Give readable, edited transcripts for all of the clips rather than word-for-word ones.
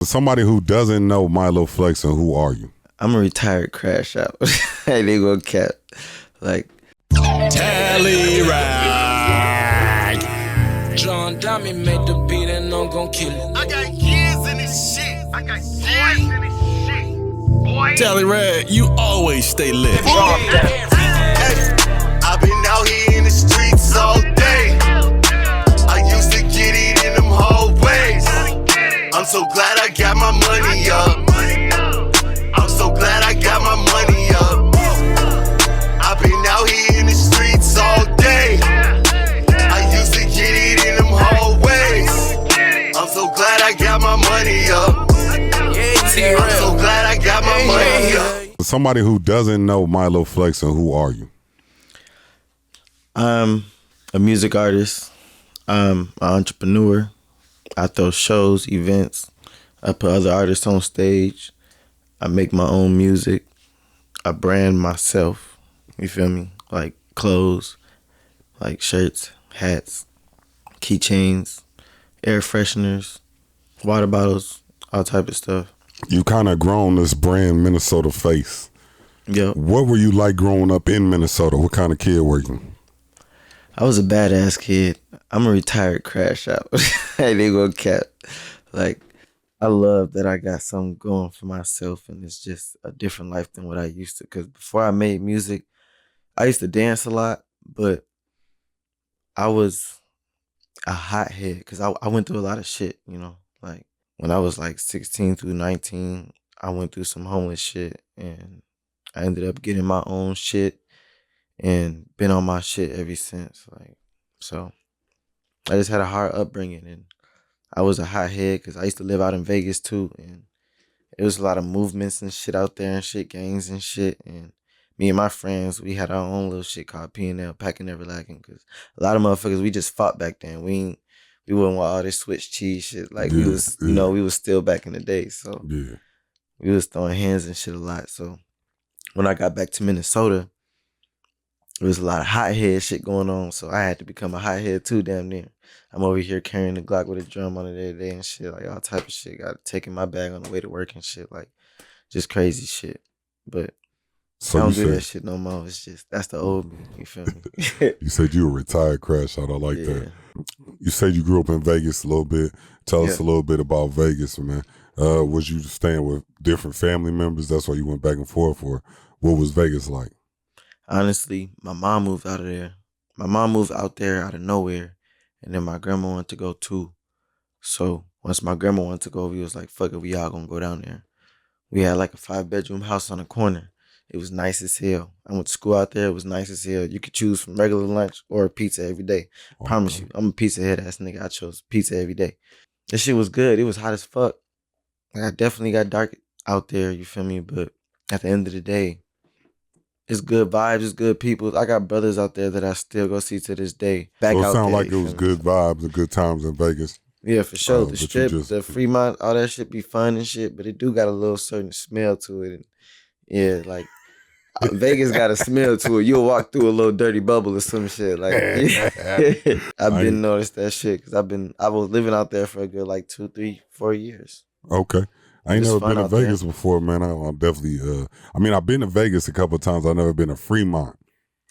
For somebody who doesn't know Milo Flexin, who are you? I'm a retired crash out. Hey, they go cap. Like, Tally rag. John Dummy made the beat and I'm gon' kill it. I got years in this shit. Boy. Tally rag, you always stay lit. Hey, I've been out here in the streets all day. I used to get it in them hallways. I'm so glad I got my money up. I'm so glad I got my money up. I've been out here in the streets all day. I used to get it in them hallways. I'm so glad I got my money up. I'm so glad I got my money up. For somebody who doesn't know Milo Flexin, who are you? I'm a music artist. I'm an entrepreneur. I throw shows, events. I put other artists on stage. I make my own music. I brand myself. You feel me? Like clothes, like shirts, hats, keychains, air fresheners, water bottles, all type of stuff. You kind of grown this brand Minnesota face. Yo, What were you like growing up in Minnesota? What kind of kid were you? I was a badass kid. I'm a retired crash out. Hey, they go cap. Like, I love that I got something going for myself, and it's just a different life than what I used to. Because before I made music, I used to dance a lot, but I was a hothead because I went through a lot of shit, you know. Like, when I was like 16 through 19, I went through some homeless shit, and I ended up getting my own shit and been on my shit ever since. Like, so I just had a hard upbringing, and I was a hothead because I used to live out in Vegas too, and it was a lot of movements and shit out there and shit, gangs and shit. And me and my friends, we had our own little shit called P&L, Packing Never Lacking, because a lot of motherfuckers, we just fought back then. We wasn't want all this switch cheese shit. Like, we was, you know, we was still back in the day. So we was throwing hands and shit a lot. So when I got back to Minnesota, there was a lot of hothead shit going on, so I had to become a hothead too, damn near. I'm over here carrying the Glock with a drum on it every day and shit, like all type of shit. Got taking my bag on the way to work and shit, like just crazy shit. But So I don't you do said, that shit no more. It's just, that's the old me, you feel me? you said you were a retired crash out. I like that. You said you grew up in Vegas a little bit. Tell us a little bit about Vegas, man. Was you staying with different family members? That's why you went back and forth, or what was Vegas like? Honestly, my mom moved out of there. My mom moved out there out of nowhere, and then my grandma wanted to go too. So once my grandma wanted to go, we was like, fuck it, we all gonna go down there. We had like a 5-bedroom house on the corner. It was nice as hell. I went to school out there. It was nice as hell. You could choose from regular lunch or pizza every day. Promise you. I'm a pizza head ass nigga. I chose pizza every day. This shit was good. It was hot as fuck. Like, I definitely got dark out there, you feel me? But at the end of the day, it's good vibes, it's good people. I got brothers out there that I still go see to this day. Back So it out sounded there, like it you was feel me? good vibes and good times in Vegas. Yeah, for sure. The but you strip, just- the Fremont, all that shit be fun and shit, but it do got a little certain smell to it. And yeah, like Vegas got a smell to it. You'll walk through a little dirty bubble or some shit. Like, I've been noticed that shit because I was living out there for a good like 2, 3, 4 years. Okay. I ain't It's never fun been to out there. Vegas before, man. I'm definitely, I mean, I've been to Vegas a couple of times. I've never been to Fremont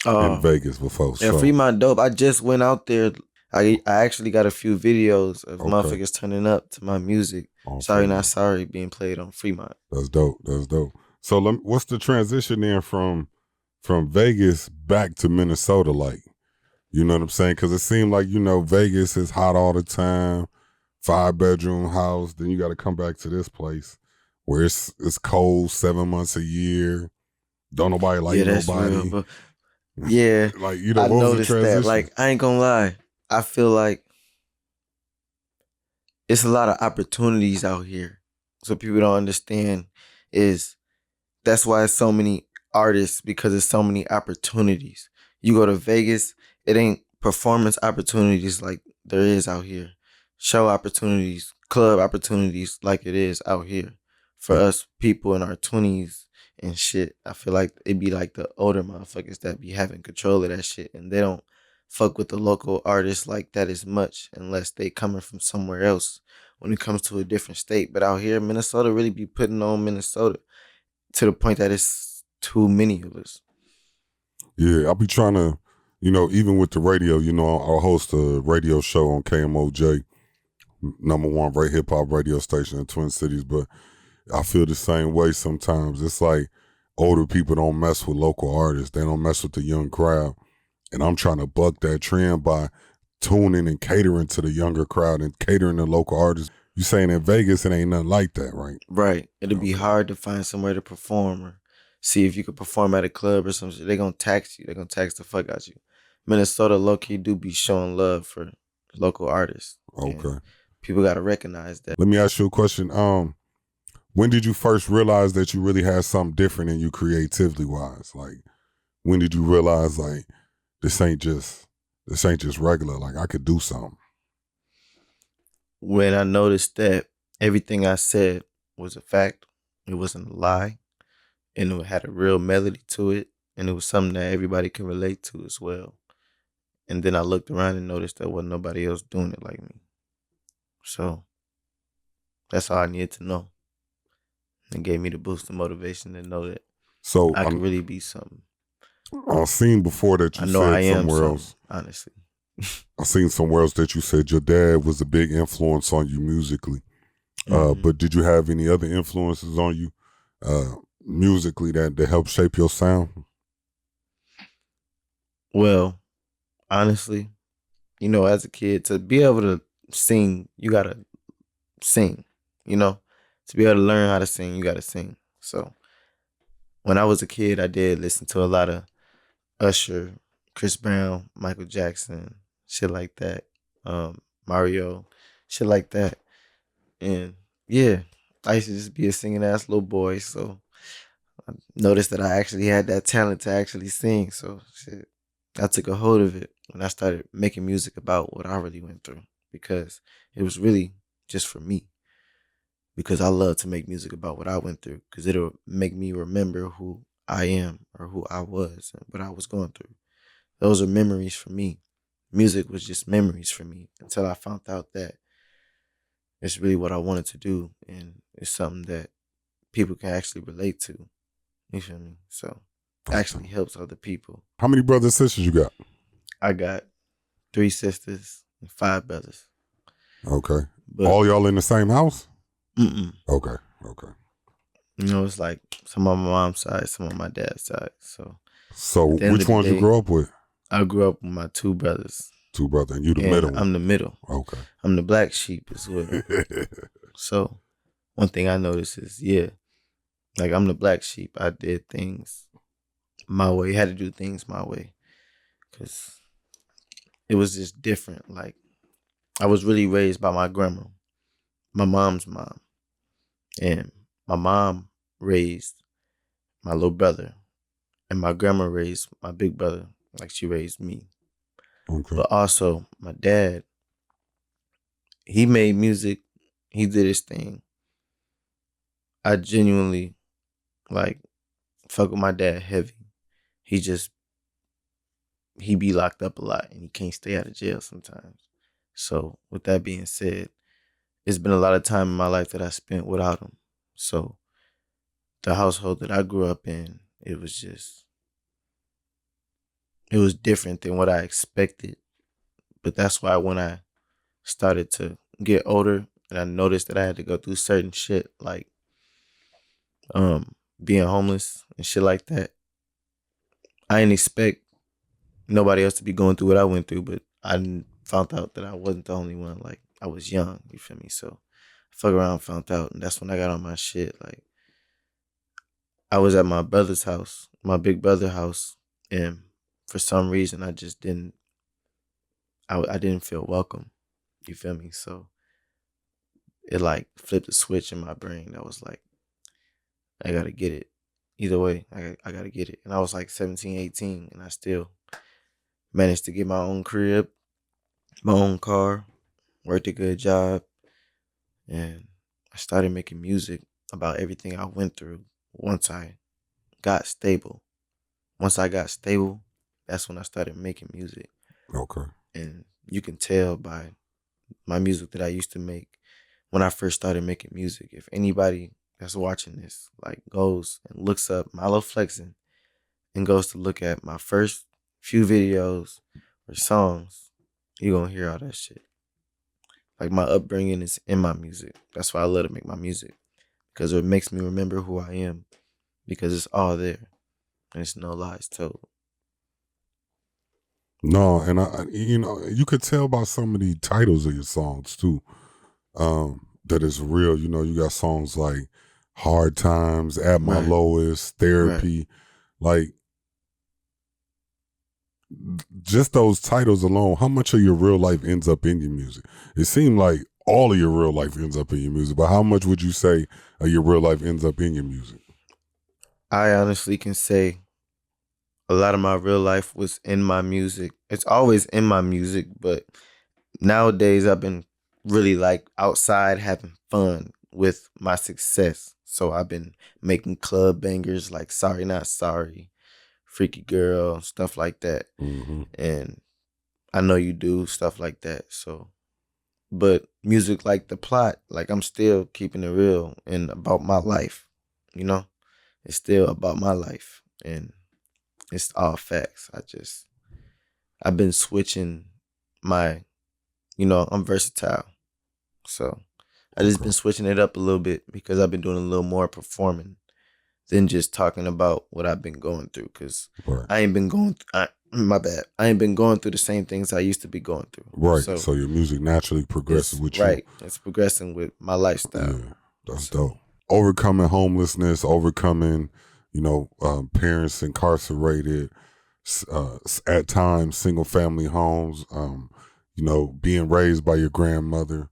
in Vegas before. Yeah, So. Fremont dope. I just went out there. I actually got a few videos of motherfuckers turning up to my music. Oh, Sorry Fremont. Not Sorry being played on Fremont. That's dope. That's dope. So what's the transition then from Vegas back to Minnesota like? You know what I'm saying? Because it seemed like, you know, Vegas is hot all the time, 5-bedroom house. Then you got to come back to this place where it's cold 7 months a year. Don't nobody like That's nobody. real, but yeah, Like, you know, I what was the noticed transition? that. Like, I ain't gonna lie. I feel like it's a lot of opportunities out here. So people don't understand is that's why it's so many artists, because there's so many opportunities. You go to Vegas, it ain't performance opportunities like there is out here. Show opportunities, club opportunities like it is out here. For us people in our 20s and shit, I feel like it be like the older motherfuckers that be having control of that shit, and they don't fuck with the local artists like that as much unless they coming from somewhere else when it comes to a different state. But out here, Minnesota really be putting on Minnesota to the point that it's too many of us. Yeah, I'll be trying to, even with the radio, I'll host a radio show on KMOJ, #1 hip hop radio station in Twin Cities, but I feel the same way sometimes. It's like older people don't mess with local artists. They don't mess with the young crowd. And I'm trying to buck that trend by tuning and catering to the younger crowd and catering to local artists. You saying in Vegas, it ain't nothing like that, right? Right. It'll be hard to find somewhere to perform or see if you could perform at a club or something. They're going to tax you. They're going to tax the fuck out you. Minnesota low-key do be showing love for local artists. Okay. And people got to recognize that. Let me ask you a question. When did you first realize that you really had something different in you creatively-wise? Like, when did you realize, like, this ain't just regular. Like, I could do something. When I noticed that everything I said was a fact, it wasn't a lie, and it had a real melody to it, and it was something that everybody can relate to as well. And then I looked around and noticed that wasn't nobody else doing it like me. So that's all I needed to know. It gave me the boost of motivation to know that So I could really be something. I've seen before that you I know said I am somewhere something, else. honestly. I seen somewhere else that you said your dad was a big influence on you musically. But did you have any other influences on you musically that helped shape your sound? Well, honestly, as a kid, to be able to sing, you gotta sing. To be able to learn how to sing, you gotta sing. So when I was a kid, I did listen to a lot of Usher, Chris Brown, Michael Jackson, shit like that. Mario, shit like that. And yeah, I used to just be a singing ass little boy. So I noticed that I actually had that talent to actually sing. So shit, I took a hold of it when I started making music about what I really went through, because it was really just for me. Because I love to make music about what I went through, because it'll make me remember who I am or who I was and what I was going through. Those are memories for me. Music was just memories for me until I found out that it's really what I wanted to do, and it's something that people can actually relate to. You feel me? So it actually helps other people. How many brothers and sisters you got? I got 3 sisters and 5 brothers. Okay. But all y'all in the same house? Mm-mm. Okay. It's like some on my mom's side, some on my dad's side. So which ones you grew up with? I grew up with my 2 brothers. 2 brothers, and you the middle one? I'm the middle. Okay. I'm the black sheep as well. So one thing I noticed is, like I'm the black sheep. I did things my way. Had to do things my way because it was just different. Like I was really raised by my grandma, my mom's mom. And my mom raised my little brother, and my grandma raised my big brother like she raised me. Okay. But also, my dad, he made music. He did his thing. I genuinely, fuck with my dad heavy. He be locked up a lot, and he can't stay out of jail sometimes. So, with that being said, it's been a lot of time in my life that I spent without him. So the household that I grew up in, it was different than what I expected. But that's why when I started to get older and I noticed that I had to go through certain shit, like being homeless and shit like that, I didn't expect nobody else to be going through what I went through, but I found out that I wasn't the only one. Like, I was young, you feel me? So I fuck around, found out, and that's when I got on my shit. Like, I was at my brother's house, my big brother's house, and for some reason I just didn't, I didn't feel welcome, you feel me? So it like flipped a switch in my brain that was like, I gotta get it. Either way, I gotta get it. And I was like 17, 18, and I still managed to get my own crib, my own car, worked a good job, and I started making music about everything I went through once I got stable. Once I got stable, that's when I started making music. Okay. And you can tell by my music that I used to make when I first started making music. If anybody that's watching this like goes and looks up Milo Flexin and goes to look at my first few videos or songs, you gonna hear all that shit. Like my upbringing is in my music. That's why I love to make my music, because it makes me remember who I am, because it's all there and it's no lies told. No, and you could tell by some of the titles of your songs too, that it's real. You got songs like Hard Times, At My Right. Lowest, Therapy, like just those titles alone, how much of your real life ends up in your music? It seemed like all of your real life ends up in your music, but how much would you say of your real life ends up in your music? I honestly can say a lot of my real life was in my music. It's always in my music, but nowadays I've been really like outside having fun with my success. So I've been making club bangers like Sorry Not Sorry, Freaky Girl, stuff like that. Mm-hmm. And I know you do stuff like that. So, but music like The Plot, like I'm still keeping it real and about my life, you know? It's still about my life and it's all facts. I've been switching my, I'm versatile. So I just been switching it up a little bit because I've been doing a little more performing than just talking about what I've been going through. Because Right. I ain't been going, my bad. I ain't been going through the same things I used to be going through. Right. So your music naturally progresses with you. Right. It's progressing with my lifestyle. Yeah, that's dope. Overcoming homelessness, overcoming, parents incarcerated, at times single family homes, being raised by your grandmother,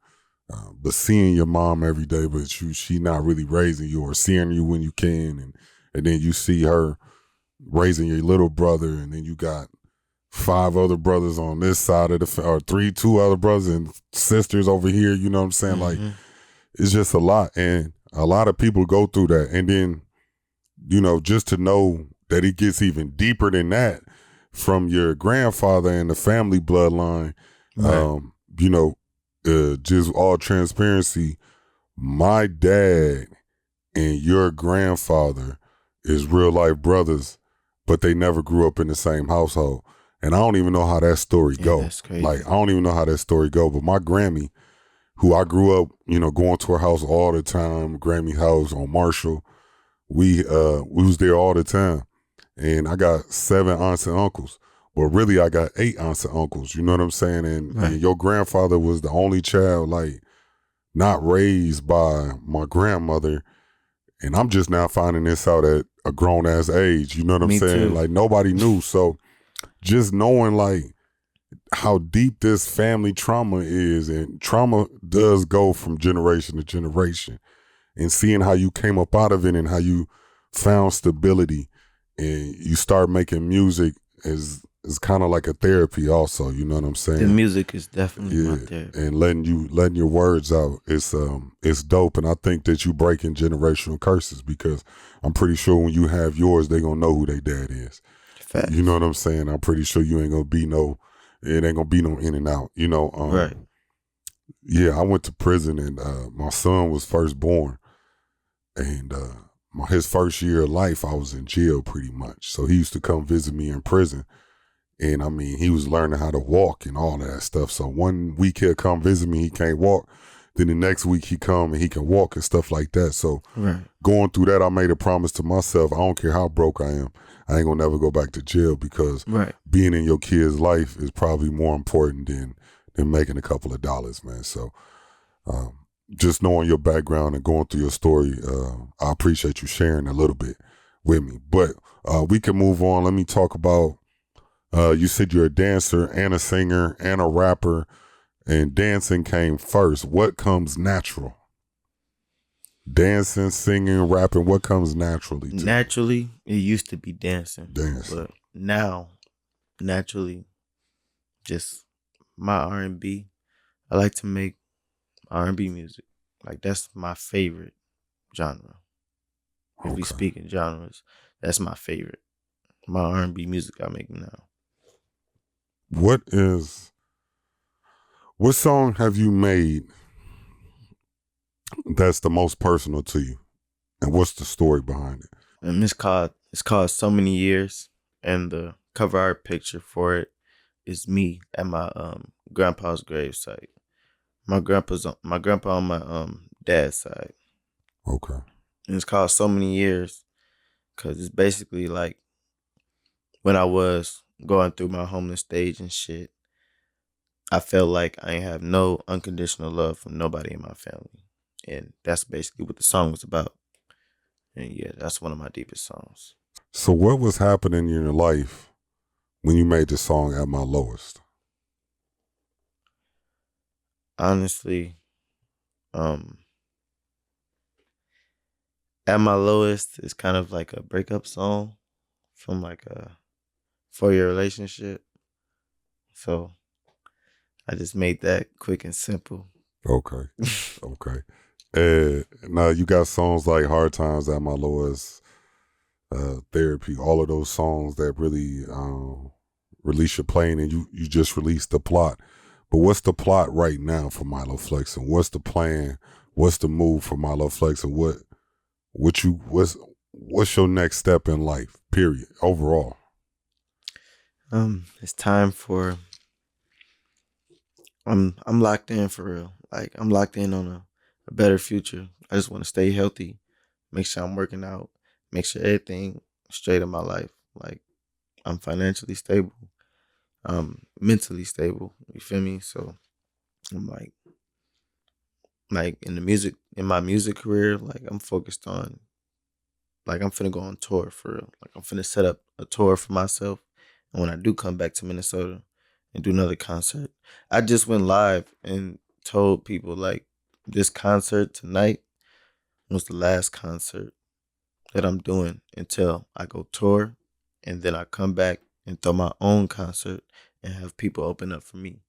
but seeing your mom every day, but she not really raising you, or seeing you when you can, and then you see her raising your little brother, and then you got 5 other brothers on this side of or 2 other brothers and sisters over here. You know what I'm saying? Mm-hmm. Like, it's just a lot, and a lot of people go through that, and then just to know that it gets even deeper than that from your grandfather and the family bloodline. Right. Just all transparency, my dad and your grandfather is real life brothers, but they never grew up in the same household. And I don't even know how that story go. That's crazy. Like, I don't even know how that story go. But my Grammy, who I grew up, going to her house all the time, Grammy house on Marshall, we was there all the time. And I got 7 aunts and uncles. But really, I got 8 aunts and uncles. You know what I'm saying? And your grandfather was the only child, like, not raised by my grandmother. And I'm just now finding this out at a grown-ass age. You know what I'm Me saying? too. Like, nobody knew. So just knowing, like, how deep this family trauma is, and trauma does go from generation to generation, and seeing how you came up out of it and how you found stability and you start making music is kind of like a therapy also, you know what I'm saying? The music is definitely my therapy. And letting your words out, it's dope. And I think that you breaking generational curses, because I'm pretty sure when you have yours, they gonna know who their dad is. Facts. You know what I'm saying? I'm pretty sure you ain't gonna be it ain't gonna be no in and out, Right. Yeah, I went to prison, and my son was first born, and his first year of life, I was in jail pretty much. So he used to come visit me in prison. And I mean, he was learning how to walk and all of that stuff. So one week he'll come visit me, he can't walk. Then the next week he come and he can walk and stuff like that. So going through that, I made a promise to myself, I don't care how broke I am, I ain't gonna never go back to jail, because being in your kid's life is probably more important than making a couple of dollars, man. So just knowing your background and going through your story, I appreciate you sharing a little bit with me. But we can move on. Let me talk about, you said you're a dancer and a singer and a rapper, and dancing came first. What comes natural? Dancing, singing, rapping, what comes naturally to you? Naturally, it used to be dancing. Dancing. But now, naturally, just my R&B. I like to make R&B music. Like, that's my favorite genre. If we speak in genres, that's my favorite. My R&B music I make now. What song have you made that's the most personal to you? And what's the story behind it? And it's called So Many Years, and the cover art picture for it is me at my grandpa's gravesite. My grandpa on my dad's side. Okay. And it's called So Many Years because it's basically like when I was going through my homeless stage and shit, I felt like I ain't have no unconditional love from nobody in my family. And that's basically what the song was about. And yeah, that's one of my deepest songs. So what was happening in your life when you made the song At My Lowest? Honestly, um, At My Lowest is kind of like a breakup song from like a 4-year relationship. So I just made that quick and simple. Okay. Okay. And now you got songs like Hard Times, At My Lowest, Therapy, all of those songs that really release your plane, and you just released the plot. But what's the plot right now for Milo Flexin? What's the plan? What's the move for Milo Flexin? What's your next step in life, period, overall? It's time for I'm locked in for real. Like I'm locked in on a better future. I just want to stay healthy, make sure I'm working out, make sure everything straight in my life. Like I'm financially stable, mentally stable. You feel me? So I'm like in my music career, like I'm focused on like I'm finna go on tour for real. Like I'm finna set up a tour for myself. And when I do come back to Minnesota and do another concert, I just went live and told people like this concert tonight was the last concert that I'm doing until I go tour, and then I come back and throw my own concert and have people open up for me.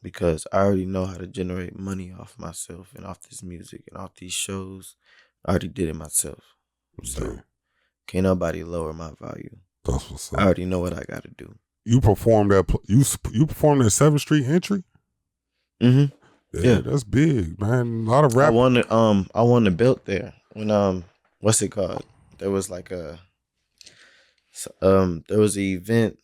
Because I already know how to generate money off myself and off this music and off these shows. I already did it myself. So Yeah, can't nobody lower my value. that's what's I up. already know what I gotta do. You performed you performed at 7th Street Entry? Mm-hmm. Yeah, Yeah. that's big, man. A lot of I rap. won the belt there. When what's it called? There was like there was an event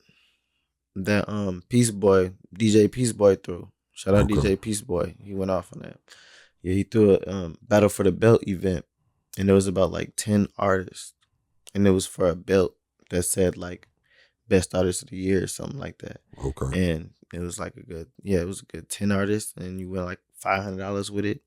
that Peace Boy, DJ Peace Boy threw. Shout out Okay. DJ Peace Boy. He went off on that. Yeah, he threw a Battle for the Belt event, and it was about like 10 artists, and it was for a belt that said like best artist of the year or something like that. Okay. And it was like it was a good 10 artists, and you win like $500 with it.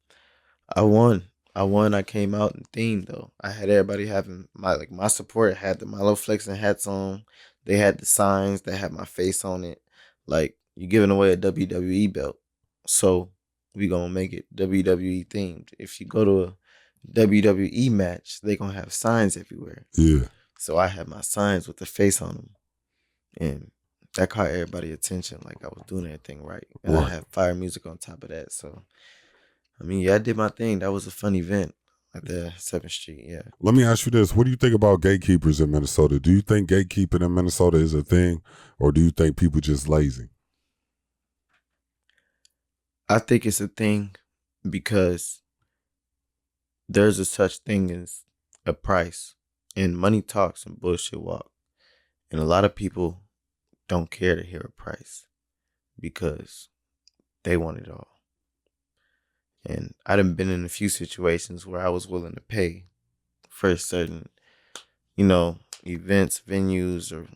I won. I won. I came out in theme though. I had everybody having my support had the Milo Flexin hats on. They had the signs that had my face on it. Like you giving away a WWE belt, so we gonna make it WWE themed. If you go to a WWE match, they gonna have signs everywhere. Yeah. So I had my signs with the face on them, and that caught everybody attention. Like I was doing everything right, and I Right. had fire music on top of that. So I mean, yeah, I did my thing. That was a fun event at the 7th Street. Yeah. Let me ask you this. What do you think about gatekeepers in Minnesota? Do you think gatekeeping in Minnesota is a thing, or do you think people just lazy? I think it's a thing because there's a such thing as a price, and money talks and bullshit walk. And a lot of people don't care to hear a price because they want it all. And I done been in a few situations where I was willing to pay for certain, events, venues, or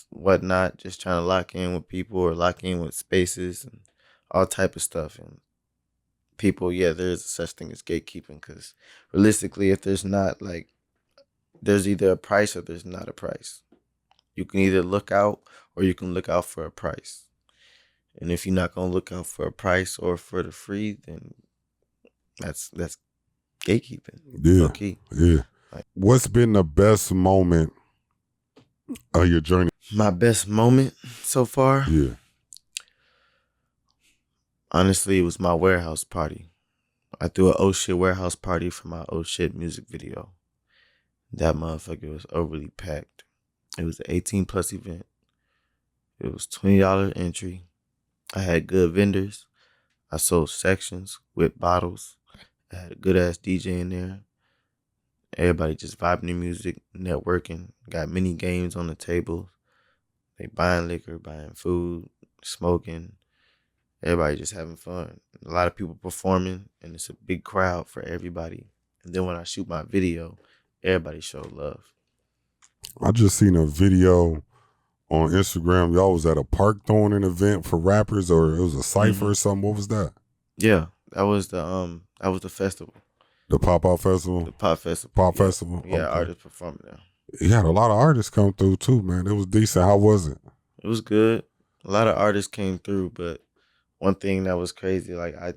whatnot, just trying to lock in with people or lock in with spaces and all type of stuff. And people, yeah, there's such thing as gatekeeping because realistically, if there's not like, there's either a price or there's not a price. You can either look out or you can look out for a price. And if you're not gonna look out for a price or for the free, then that's gatekeeping. Yeah. Okay. Yeah. Like, what's been the best moment of your journey? my best moment so far, Yeah. honestly, it was my warehouse party. I threw an oh shit warehouse party for my oh shit music video. That motherfucker was overly packed. It was an 18 plus event. It was $20 entry. I had good vendors. I sold sections with bottles. I had a good ass DJ in there. Everybody just vibing to music, networking. Got mini games on the table. They buying liquor, buying food, smoking. Everybody just having fun. A lot of people performing, and it's a big crowd for everybody. And then when I shoot my video, everybody showed love. I just seen a video on Instagram. Y'all was at a park throwing an event for rappers, or it was a cipher or something. What was that? Yeah, that was the festival. The Pop-Out Festival? The pop festival. Pop Festival? Yeah, Okay. artists performing there. You had a lot of artists come through too, man. It was decent. How was it? It was good. A lot of artists came through, but one thing that was crazy, like I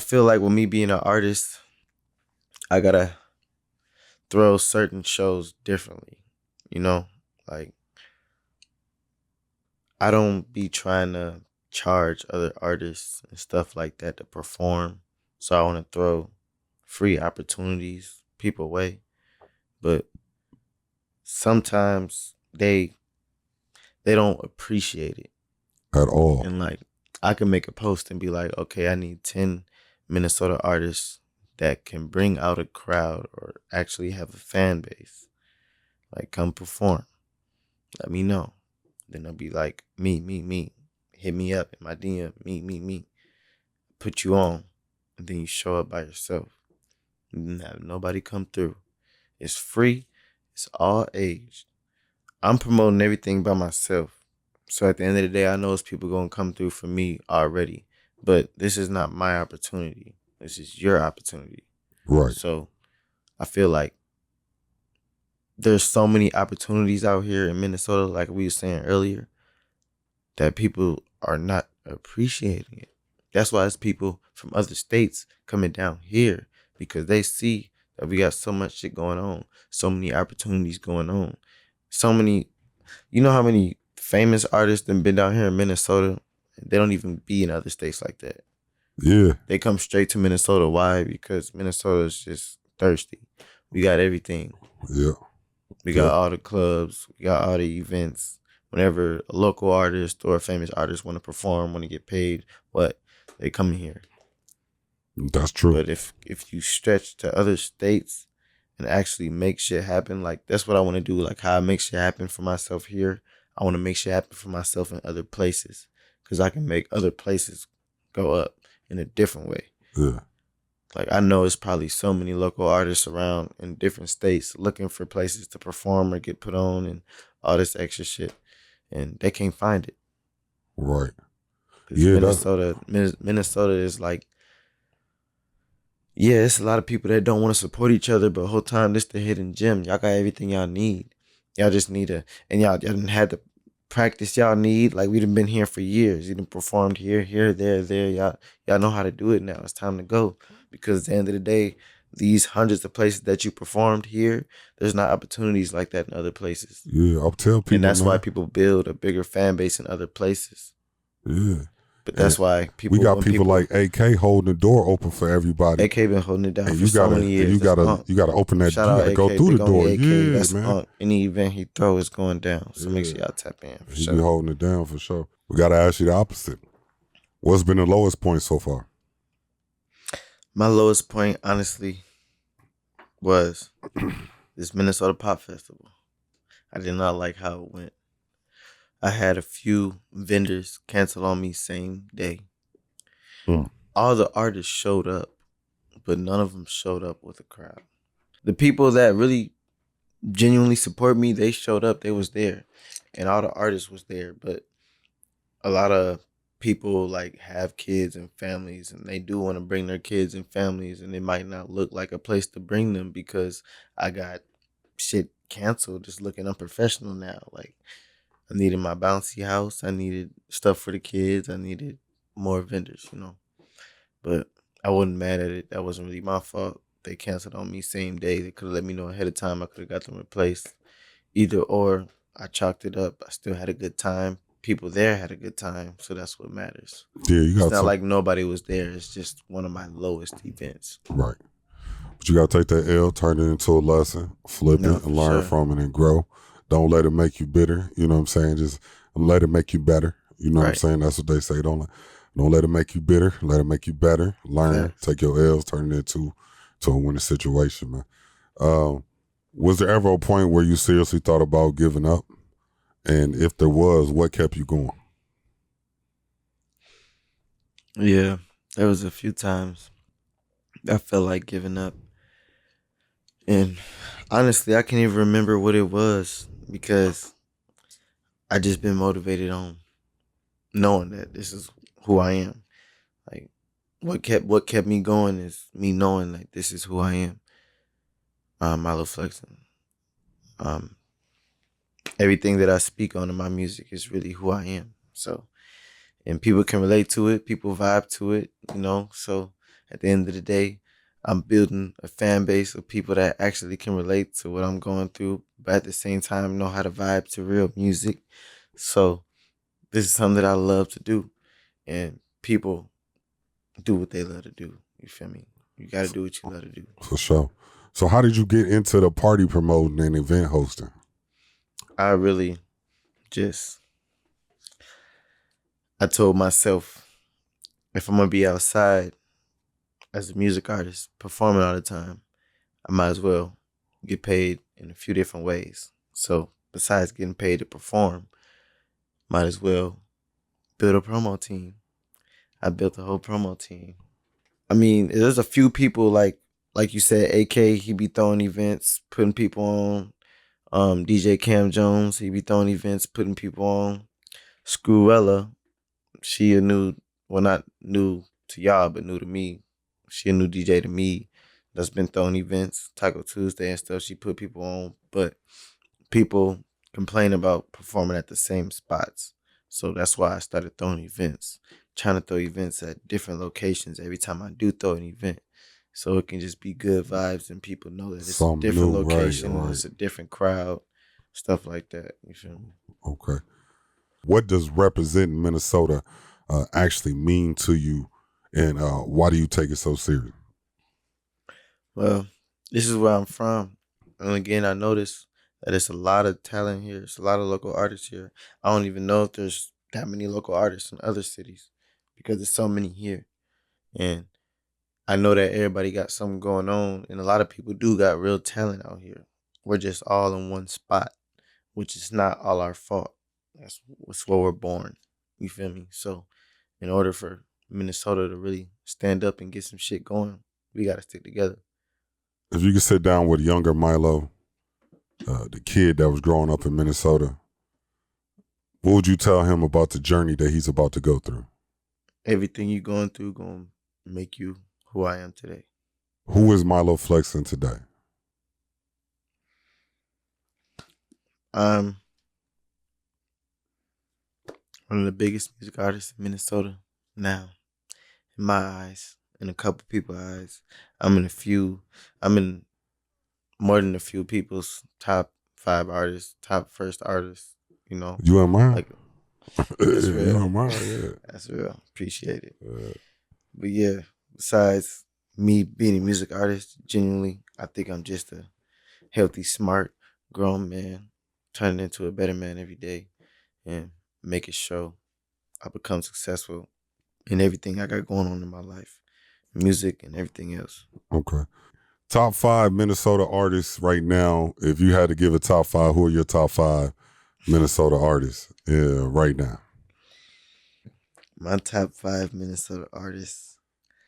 feel like with me being an artist, I gotta throw certain shows differently. You know? Like I don't be trying to charge other artists and stuff like that to perform. So I want to throw free opportunities people way. But sometimes they don't appreciate it At all. and like I can make a post and be like, okay, I need 10 Minnesota artists that can bring out a crowd or actually have a fan base, like come perform, let me know. Then they'll be like, me, hit me up in my DM, me, put you on, and then you show up by yourself and have nobody come through. It's free, it's all aged. I'm promoting everything by myself. So at the end of the day, I know it's people gonna come through for me already. But this is not my opportunity. This is your opportunity. Right. So I feel like there's so many opportunities out here in Minnesota, like we were saying earlier, that people are not appreciating it. That's why it's people from other states coming down here because they see that we got so much shit going on, so many opportunities going on, so many. You know how many famous artists have been down here in Minnesota? They don't even be in other states like that. Yeah. They come straight to Minnesota. Why? Because Minnesota is just thirsty. We got everything. Yeah. We got all the clubs. We got all the events. Whenever a local artist or a famous artist want to perform, want to get paid, they come here. That's true. But if you stretch to other states and actually make shit happen, like that's what I want to do. Like how I make shit happen for myself here, I want to make shit happen for myself in other places because I can make other places go up in a different way. Yeah. Like I know it's probably so many local artists around in different states looking for places to perform or get put on and all this extra shit, and they can't find it. Right. Yeah. Minnesota is like, yeah, it's a lot of people that don't want to support each other, but whole time this the hidden gem. Y'all got everything y'all need. Y'all just need and y'all done had the practice y'all need. Like we done been here for years. You done performed here, there. Y'all know how to do it now. It's time to go. Because at the end of the day, these hundreds of places that you performed here, there's not opportunities like that in other places. Yeah, I'll tell people. And that's man. why people build a bigger fan base in other places. Yeah. But that's why we got people like AK holding the door open for everybody. AK been holding it down and for so many years. You gotta open that. Shout you out gotta AK, go through the door. AK, Yeah, that's man. Any event he throw is going down. So make sure y'all tap in for He sure. be holding it down for sure. We gotta ask you the opposite. What's been the lowest point so far? My lowest point, honestly, was this Minnesota Pop Festival. I did not like how it went. I had a few vendors cancel on me same day. All the artists showed up, but none of them showed up with a crowd. The people that really genuinely support me, they showed up, they was there. And all the artists was there, but a lot of people like have kids and families and they do want to bring their kids and families and it might not look like a place to bring them because I got shit canceled. It's looking unprofessional now. Like I needed my bouncy house. I needed stuff for the kids. I needed more vendors, but I wasn't mad at it. That wasn't really my fault. They canceled on me same day. They could have let me know ahead of time. I could have got them replaced. Either or, I chalked it up. I still had a good time. People there had a good time, so that's what matters. Yeah, you got. It's not like nobody was there. It's just one of my lowest events. Right, but you gotta take that L, turn it into a lesson, flip it, and learn from it and grow. Don't let it make you bitter. You know what I'm saying? Just let it make you better. You know what I'm saying? That's what they say. Don't let. Don't let it make you bitter. Let it make you better. Learn. Facts. Take your L's, turn it into a winning situation, man. Was there ever a point where you seriously thought about giving up? And if there was, what kept you going? Yeah, there was a few times I felt like giving up. And honestly, I can't even remember what it was because I just been motivated on knowing that this is who I am. Like what kept me going is me knowing like this is who I am. Milo Flexin. Um, Everything that I speak on in my music is really who I am. So, and people can relate to it. People vibe to it. So at the end of the day, I'm building a fan base of people that actually can relate to what I'm going through, but at the same time know how to vibe to real music. So this is something that I love to do, and people do what they love to do. You feel me? You got to do what you love to do. For sure. So how did you get into the party promoting and event hosting? I really just, I told myself, if I'm going to be outside as a music artist performing all the time, I might as well get paid in a few different ways. So besides getting paid to perform, might as well build a promo team. I built a whole promo team. I mean, there's a few people like you said, AK, he be throwing events, putting people on. DJ Cam Jones, he be throwing events, putting people on. Screwella, she a new, well, not new to y'all, but new to me. She a new DJ to me that's been throwing events, Taco Tuesday and stuff. She put people on, but people complain about performing at the same spots. So that's why I started throwing events, trying to throw events at different locations every time I do throw an event. So it can just be good vibes and people know that it's Something a different new, location, right. it's a different crowd, stuff like that. You feel me? Okay. What does representing Minnesota actually mean to you, and why do you take it so serious? Well, this is where I'm from. And again, I noticed that it's a lot of talent here. It's a lot of local artists here. I don't even know if there's that many local artists in other cities because there's so many here. And I know that everybody got something going on, and a lot of people do got real talent out here. We're just all in one spot, which is not all our fault. That's where we're born. You feel me? So, in order for Minnesota to really stand up and get some shit going, we got to stick together. If you could sit down with younger Milo, the kid that was growing up in Minnesota, what would you tell him about the journey that he's about to go through? Everything you going through going to make you who I am today. Who is Milo Flexin today? I'm one of the biggest music artists in Minnesota now, in my eyes, in a couple people's eyes. I'm in more than a few people's top 5 artists, top first artists, You and mine? Like, that's real. You and mine, yeah. That's real. Appreciate it. But yeah, besides me being a music artist, genuinely, I think I'm just a healthy, smart, grown man, turning into a better man every day and making sure I become successful in everything I got going on in my life, music and everything else. Okay. Top 5 Minnesota artists right now. If you had to give a top 5, who are your top 5 Minnesota artists right now? My top 5 Minnesota artists.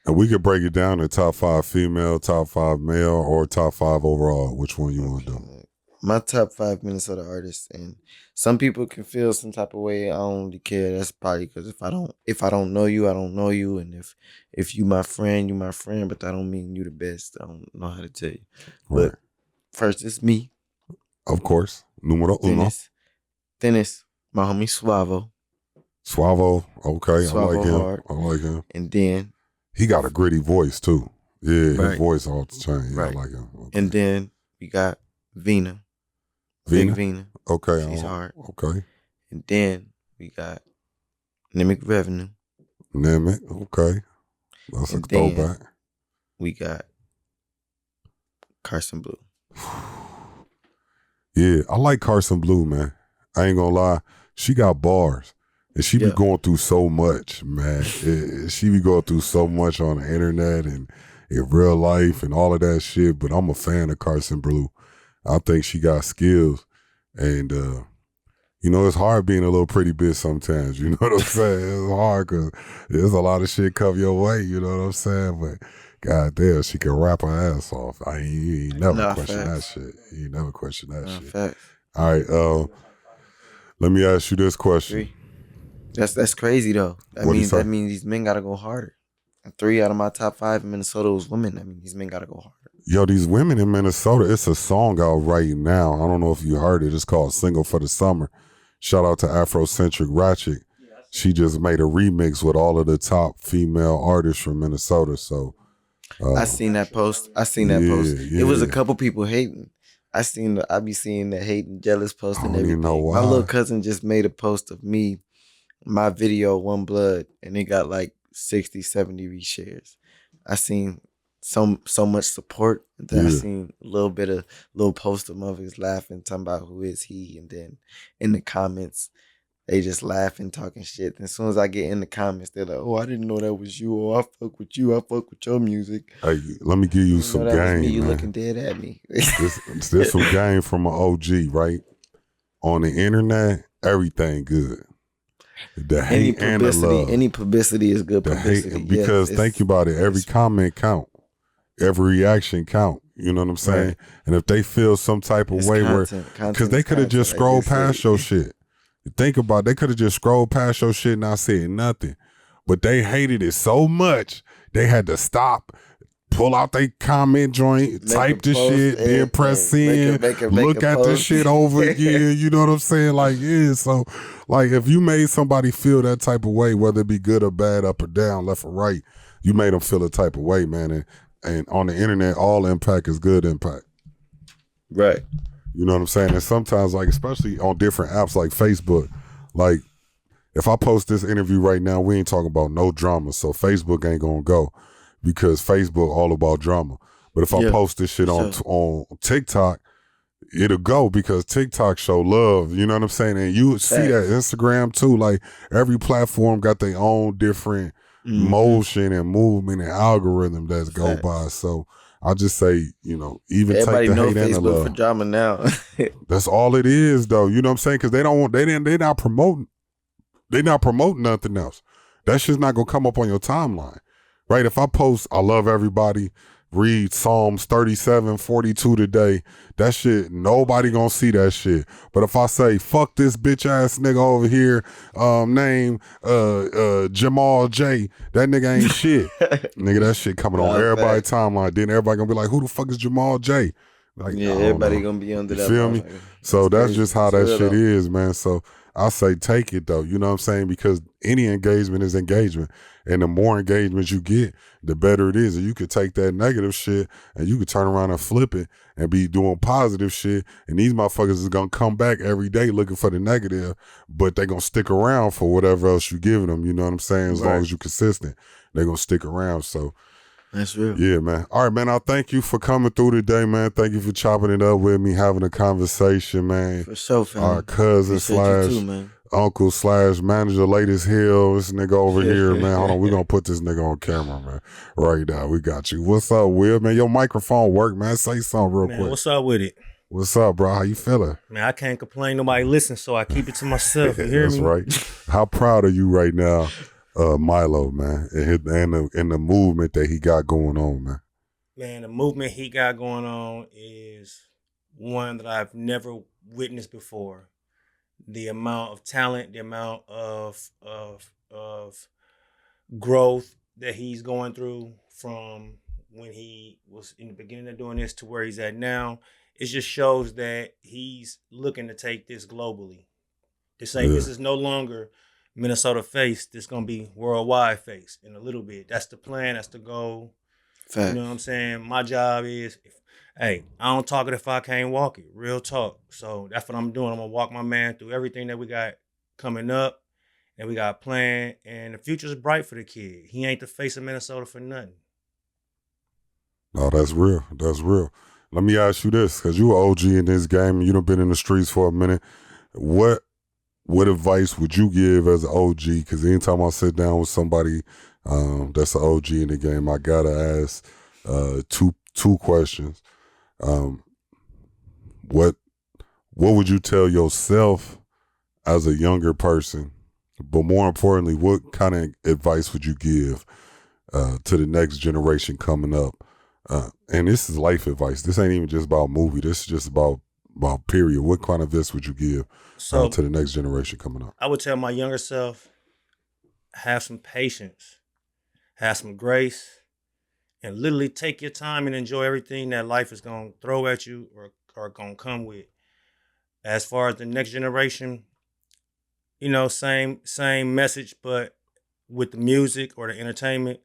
And we could break it down to top 5 female, top 5 male, or top 5 overall. Which one you want to do? My top 5 Minnesota artists, and some people can feel some type of way. I don't really care. That's probably because if I don't know you, I don't know you, and if you my friend, you my friend. But that don't mean you the best. I don't know how to tell you. Right. But first, it's me. Of course, numero uno. Then it's my homie Suavo. Suavo, okay, Suavo I like him. hard. I like him. And then He got a gritty voice too. Yeah, Right. his voice all the time. Yeah, Right. I like him. Okay. and then we got Vina. Vina? Big Vina. Okay, She's hard. Okay, And then we got Nimic Revenue. Nemec. Okay, that's a And then- throwback. We got Carson Blue. Yeah, I like Carson Blue, man. I ain't gonna lie. She got bars. And she be Yeah. going through so much, man. She be going through so much on the internet and in real life and all of that shit. But I'm a fan of Carson Blue. I think she got skills. And, you know, it's hard being a little pretty bitch sometimes. You know what I'm saying? It's hard because there's a lot of shit come your way. You know what I'm saying? But goddamn, she can rap her ass off. You ain't never question that shit. You ain't never question that shit. Facts. All right. Let me ask you this question. That's crazy though. That means these men gotta go harder. 3 out of my top 5 in Minnesota was women. I mean, these men gotta go harder. Yo, these women in Minnesota, it's a song out right now. I don't know if you heard it. It's called Single for the Summer. Shout out to Afrocentric Ratchet. She just made a remix with all of the top female artists from Minnesota. So I seen that post. post. Yeah. It was a couple people hating. I be seeing the hating, jealous post and everything. Know why. My little cousin just made a post of me, my video, One Blood, and it got like 60, 70 reshares. I seen so much support that I seen a little post of motherfuckers laughing, talking about who is he, and then in the comments they just laughing, talking shit. And as soon as I get in the comments, they're like, "Oh, I didn't know that was you. Oh, I fuck with you. I fuck with your music." Hey, let me give you some game, You man. looking dead at me. This some game from an OG, right? On the internet, everything good. The hate and the love. Any publicity is good publicity. Hate, because think about it, every comment count. Every reaction count. You know what I'm saying? Right. And if they feel some type of way because they could have just scrolled past your shit. Think about it, they could have just scrolled past your shit and not said nothing. But they hated it so much, they had to stop, pull out their comment joint, type the shit, then press send, look at the shit over again. You know what I'm saying? Like, yeah, so like if you made somebody feel that type of way, whether it be good or bad, up or down, left or right, you made them feel a type of way, man. And on the internet, all impact is good impact. Right. You know what I'm saying? And sometimes, like, especially on different apps like Facebook, like, if I post this interview right now, we ain't talking about no drama. So Facebook ain't going to go because Facebook all about drama. But if I post this shit on TikTok, it'll go because TikTok show love. You know what I'm saying? And you see that Instagram too. Like, every platform got their own different motion and movement and algorithm that's go by. So I just say, you know, even everybody take the know hate Facebook and the love for drama now. That's all it is, though. You know what I'm saying? Because they're not promoting nothing else. That shit's not gonna come up on your timeline, right? If I post, I love everybody, read Psalms 37:42 today, that shit, nobody gonna see that shit. But if I say, fuck this bitch ass nigga over here, name Jamal J, that nigga ain't shit. Nigga, that shit coming on everybody's timeline. Then everybody gonna be like, who the fuck is Jamal J? Like, everybody gonna be under that. Feel me? So that's just how that shit is, man. So I say take it though, you know what I'm saying? Because any engagement is engagement. And the more engagement you get, the better it is. And you could take that negative shit and you could turn around and flip it and be doing positive shit. And these motherfuckers is gonna come back every day looking for the negative, but they gonna stick around for whatever else you giving them, you know what I'm saying? As long as you're consistent, they gonna stick around. So that's real. Yeah, man. All right, man. I thank you for coming through today, man. Thank you for chopping it up with me, having a conversation, man. For sure, fam. Our cousin / uncle / manager, latest hill. This nigga over here, man. Hold on, we're gonna put this nigga on camera, man. Right now, we got you. What's up, Will? Man, your microphone work, man. Say something real quick. What's up with it? What's up, bro? How you feeling? Man, I can't complain. Nobody listens, so I keep it to myself. You hear That's me? Right. How proud are you right now? Milo, man, and the movement that he got going on, man. Man, the movement he got going on is one that I've never witnessed before. The amount of talent, the amount of growth that he's going through from when he was in the beginning of doing this to where he's at now, it just shows that he's looking to take this globally. To say this is no longer Minnesota face, this gonna be worldwide face in a little bit. That's the plan. That's the goal. Fact. You know what I'm saying? My job is, I don't talk it if I can't walk it. Real talk. So that's what I'm doing. I'm gonna walk my man through everything that we got coming up and we got planned. And the future's bright for the kid. He ain't the face of Minnesota for nothing. No, that's real. That's real. Let me ask you this, because you an OG in this game and you done been in the streets for a minute. what advice would you give as an OG? Because anytime I sit down with somebody that's an OG in the game, I gotta ask two questions. What would you tell yourself as a younger person? But more importantly, what kind of advice would you give to the next generation coming up? And this is life advice. This ain't even just about movie. This is just about period. What kind of advice would you give to the next generation coming up? I would tell my younger self, have some patience, have some grace, and literally take your time and enjoy everything that life is going to throw at you or going to come with. As far as the next generation, you know, same message, but with the music or the entertainment,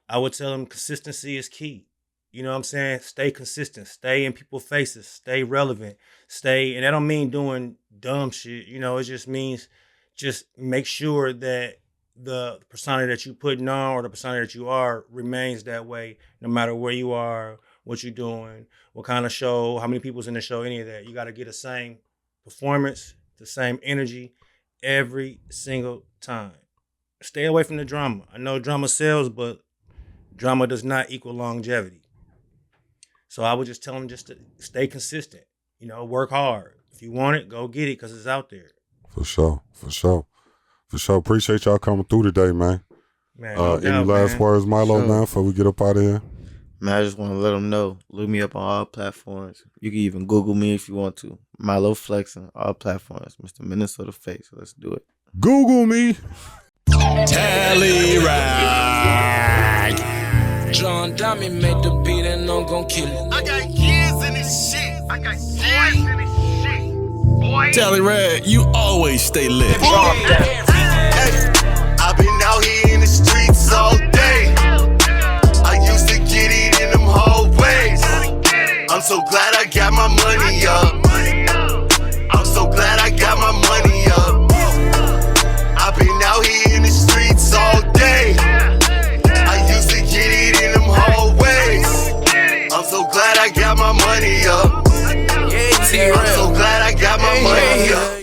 I would tell them consistency is key. You know what I'm saying? Stay consistent. Stay in people's faces. Stay relevant. And that don't mean doing dumb shit. You know, it just means just make sure that the persona that you putting on or the persona that you are remains that way no matter where you are, what you're doing, what kind of show, how many people's in the show, any of that. You got to get the same performance, the same energy every single time. Stay away from the drama. I know drama sells, but drama does not equal longevity. So I would just tell them just to stay consistent. You know, work hard. If you want it, go get it because it's out there. For sure. Appreciate y'all coming through today, man. Any last words, Milo, man, before we get up out of here? Man, I just want to let them know. Look me up on all platforms. You can even Google me if you want to. Milo Flexin, all platforms. Mr. Minnesota Face. Let's do it. Google me. Tally rag. John Dummy made the beat and I'm gon' kill it. I got years in this shit. Boy. Tally rag, you always stay lit. Hey, I've been out here in the streets all day. I used to get it in them hallways. I'm so glad I got my money up. I'm so glad I got my money up. I've been out here in the streets all day. I used to get it in them hallways. I'm so glad I got my money up. I'm so glad I got my money up.